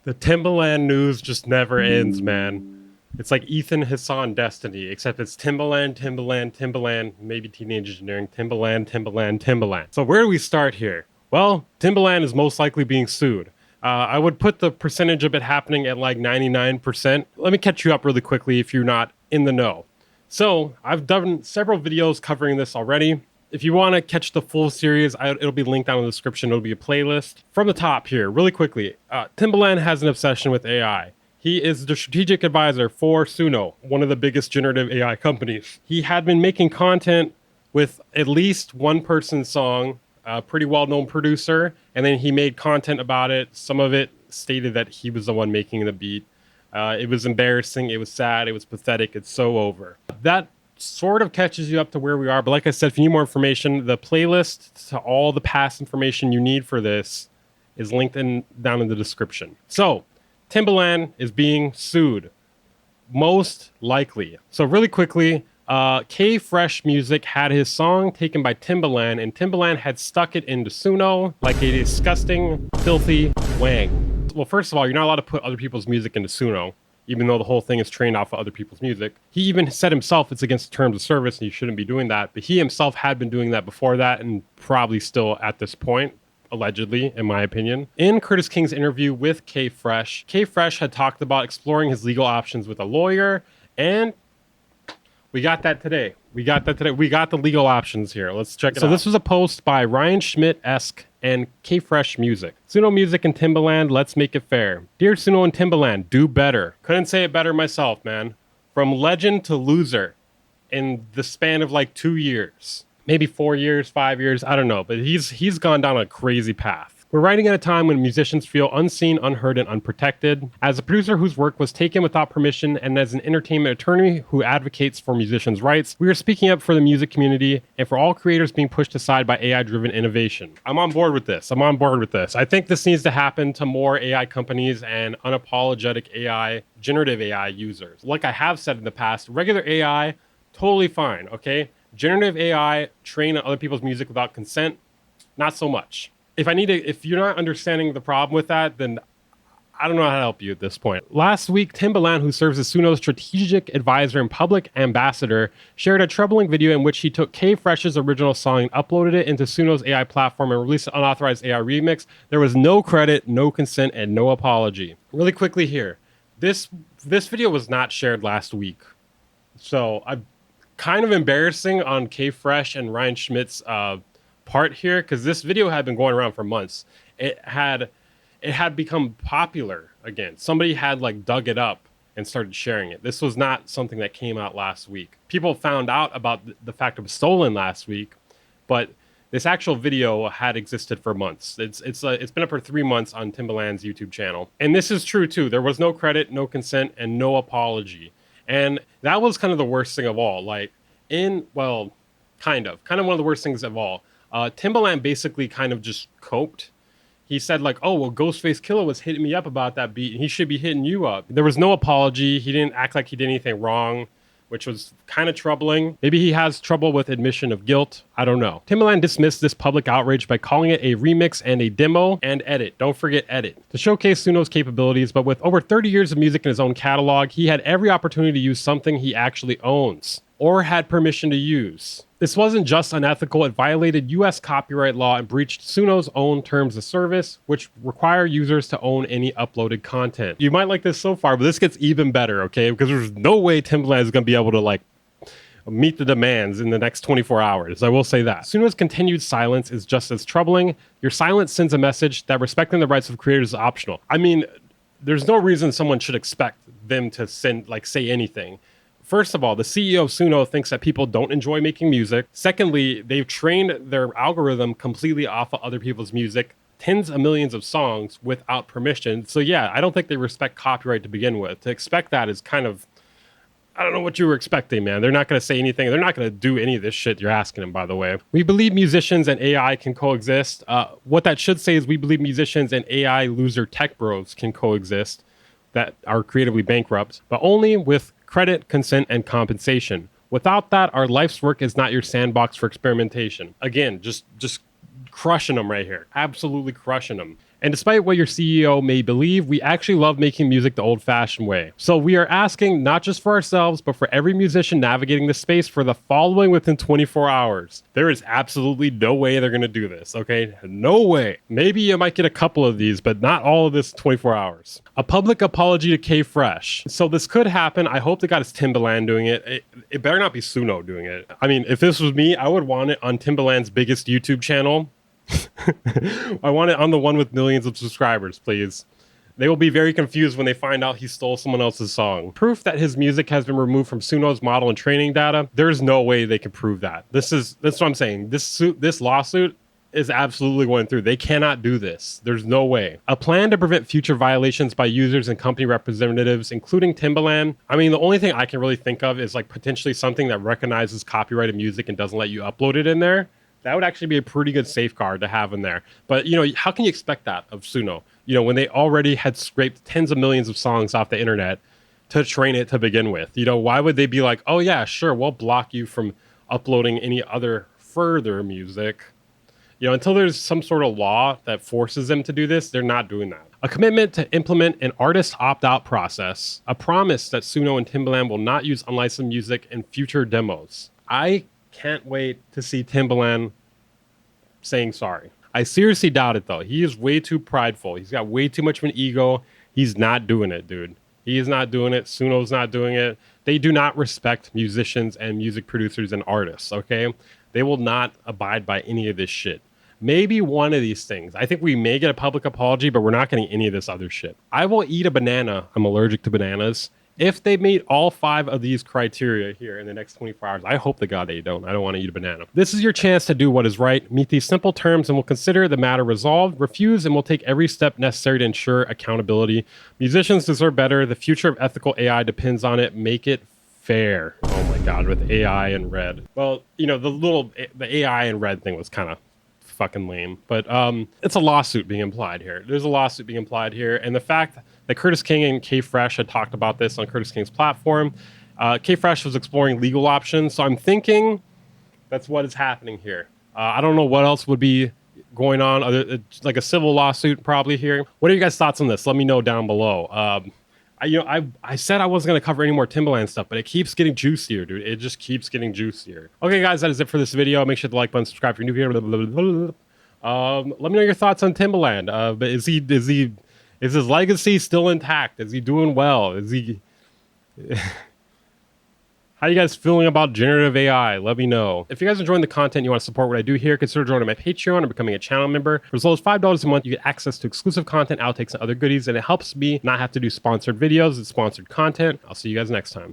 The Timbaland news just never ends, man. It's like Ethan Hassan Destiny, except it's Timbaland, Timbaland, Timbaland, maybe Teenage Engineering, Timbaland, Timbaland, Timbaland. So where do we start here? Well, Timbaland is most likely being sued. I would put the percentage of it happening at like 99%. Let me catch you up really quickly if you're not in the know. So I've done several videos covering this already. If you want to catch the full series, it'll be linked down in the description. It'll be a playlist. From the top here, really quickly, Timbaland has an obsession with AI. He is the strategic advisor for Suno, one of the biggest generative AI companies. He had been making content with at least one person's song, a pretty well-known producer, and then he made content about it. Some of it stated that he was the one making the beat. It was embarrassing, it was sad, it was pathetic, it's so over. That sort of catches you up to where we are, but like I said, if you need more information, the playlist to all the past information you need for this is linked down in the description. So, Timbaland is being sued, most likely. So really quickly, KFresh Music had his song taken by Timbaland, and Timbaland had stuck it into Suno like a disgusting, filthy wang. Well, first of all, you're not allowed to put other people's music into Suno, even though the whole thing is trained off of other people's music. He even said himself it's against the terms of service and you shouldn't be doing that. But he himself had been doing that before that and probably still at this point, allegedly, in my opinion. In Curtis King's interview with KFresh, KFresh had talked about exploring his legal options with a lawyer, and we got that today. We got the legal options here. Let's check it out. So this was a post by Ryan Schmidt-esque and KFresh Music. Suno Music and Timbaland, let's make it fair. Dear Suno and Timbaland, do better. Couldn't say it better myself, man. From legend to loser in the span of like 2 years. Maybe 4 years, 5 years, I don't know. But he's gone down a crazy path. We're writing at a time when musicians feel unseen, unheard, and unprotected. As a producer whose work was taken without permission, and as an entertainment attorney who advocates for musicians' rights, we are speaking up for the music community and for all creators being pushed aside by AI-driven innovation. I'm on board with this. I think this needs to happen to more AI companies and unapologetic AI, generative AI users. Like I have said in the past, regular AI, totally fine, okay? Generative AI trained on other people's music without consent, not so much. If you're not understanding the problem with that, then I don't know how to help you at this point. Last week, Timbaland, who serves as Suno's strategic advisor and public ambassador, shared a troubling video in which he took KFresh's original song and uploaded it into Suno's AI platform and released an unauthorized AI remix. There was no credit, no consent, and no apology. Really quickly here, this video was not shared last week. So I'm kind of embarrassing on KFresh and Ryan Schmidt's part here, because this video had been going around for months. It had become popular again. Somebody had like dug it up and started sharing it. This was not something that came out last week. People found out about the fact it was stolen last week, but this actual video had existed for months. It's been up for 3 months on Timbaland's YouTube channel. And this is true too. There was no credit, no consent, and no apology. And that was kind of the worst thing of all. Kind of one of the worst things of all. Timbaland basically kind of just coped. He said like, oh, well, Ghostface Killah was hitting me up about that beat and he should be hitting you up. There was no apology. He didn't act like he did anything wrong, which was kind of troubling. Maybe he has trouble with admission of guilt. I don't know. Timbaland dismissed this public outrage by calling it a remix and a demo and edit. Don't forget edit. To showcase Suno's capabilities, but with over 30 years of music in his own catalog, he had every opportunity to use something he actually owns or had permission to use. This wasn't just unethical, it violated US copyright law and breached Suno's own terms of service, which require users to own any uploaded content. You might like this so far, but this gets even better, okay? Because there's no way Timbaland is gonna be able to like meet the demands in the next 24 hours. I will say that. Suno's continued silence is just as troubling. Your silence sends a message that respecting the rights of creators is optional. I mean, there's no reason someone should expect them to say anything. First of all, the CEO of Suno thinks that people don't enjoy making music. Secondly, they've trained their algorithm completely off of other people's music, tens of millions of songs without permission. So yeah, I don't think they respect copyright to begin with. To expect that is kind of, I don't know what you were expecting, man. They're not going to say anything. They're not going to do any of this shit you're asking them, by the way. We believe musicians and AI can coexist. What that should say is we believe musicians and AI loser tech bros can coexist that are creatively bankrupt, but only with credit, consent, and compensation. Without that, our life's work is not your sandbox for experimentation. Again, just crushing them right here. Absolutely crushing them. And despite what your CEO may believe, we actually love making music the old-fashioned way. So we are asking not just for ourselves, but for every musician navigating the space for the following within 24 hours. There is absolutely no way they're going to do this, okay? No way. Maybe you might get a couple of these, but not all of this 24 hours. A public apology to KFresh. So this could happen. I hope the God is Timbaland doing it. It better not be Suno doing it. I mean, if this was me, I would want it on Timbaland's biggest YouTube channel. I want it on the one with millions of subscribers, please. They will be very confused when they find out he stole someone else's song. Proof that his music has been removed from Suno's model and training data. There's no way they can prove that. That's what I'm saying. This lawsuit is absolutely going through. They cannot do this. There's no way. A plan to prevent future violations by users and company representatives, including Timbaland. I mean, the only thing I can really think of is like potentially something that recognizes copyrighted music and doesn't let you upload it in there. That would actually be a pretty good safeguard to have in there. But, you know, how can you expect that of Suno? You know, when they already had scraped tens of millions of songs off the internet to train it to begin with. You know, why would they be like, oh, yeah, sure, we'll block you from uploading any other further music? You know, until there's some sort of law that forces them to do this, they're not doing that. A commitment to implement an artist opt-out process. A promise that Suno and Timbaland will not use unlicensed music in future demos. I can't wait to see Timbaland saying sorry. I seriously doubt it, though. He is way too prideful. He's got way too much of an ego. He's not doing it, dude. He is not doing it. Suno's not doing it. They do not respect musicians and music producers and artists, okay? They will not abide by any of this shit. Maybe one of these things. I think we may get a public apology, but we're not getting any of this other shit. I will eat a banana. I'm allergic to bananas. If they meet all 5 of these criteria here in the next 24 hours, I hope to God they don't. I don't want to eat a banana. This is your chance to do what is right. Meet these simple terms and we'll consider the matter resolved. Refuse and we'll take every step necessary to ensure accountability. Musicians deserve better. The future of ethical AI depends on it. Make it fair. Oh my God, with AI and red. Well, you know, the AI and red thing was kind of fucking lame, but it's a lawsuit being implied here. There's a lawsuit being implied here, and the fact that Curtis King and KFresh had talked about this on Curtis King's platform, KFresh was exploring legal options, so I'm thinking that's what is happening here. I don't know what else would be going on, like a civil lawsuit probably here. What are you guys' thoughts on this? Let me know down below. I said I wasn't going to cover any more Timbaland stuff, but it keeps getting juicier, dude. It just keeps getting juicier. Okay, guys, that is it for this video. Make sure to like button, subscribe if you're new here. Let me know your thoughts on Timbaland. But is his legacy still intact? Is he doing well? Is he? How are you guys feeling about generative AI? Let me know. If you guys are enjoying the content and you want to support what I do here, consider joining my Patreon or becoming a channel member. For as low as $5 a month, you get access to exclusive content, outtakes, and other goodies, and it helps me not have to do sponsored videos and sponsored content. I'll see you guys next time.